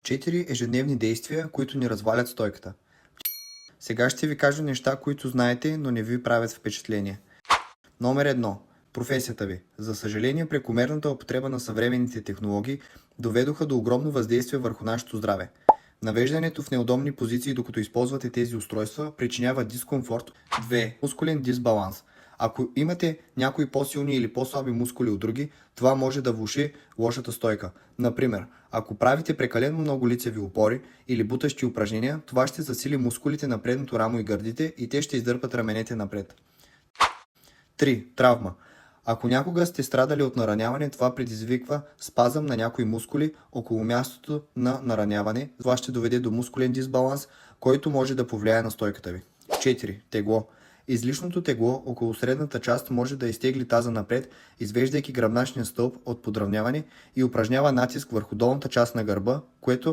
4 ежедневни действия, които ни развалят стойката. Сега ще ви кажа неща, които знаете, но не ви правят впечатление. Номер 1. Професията ви. За съжаление, прекомерната употреба на съвременните технологии доведоха до огромно въздействие върху нашето здраве. Навеждането в неудобни позиции, докато използвате тези устройства, причинява дискомфорт. 2. Мускулен дисбаланс. Ако имате някои по-силни или по-слаби мускули от други, това може да влоши лошата стойка. Например, ако правите прекалено много лицеви опори или бутащи упражнения, това ще засили мускулите на предното рамо и гърдите и те ще издърпат раменете напред. 3. Травма. Ако някога сте страдали от нараняване, това предизвиква спазъм на някои мускули около мястото на нараняване. Това ще доведе до мускулен дисбаланс, който може да повлияе на стойката ви. 4. Тегло. Излишното тегло около средната част може да изтегли таза напред, извеждайки гръбначния стълб от подравняване и упражнява натиск върху долната част на гърба, което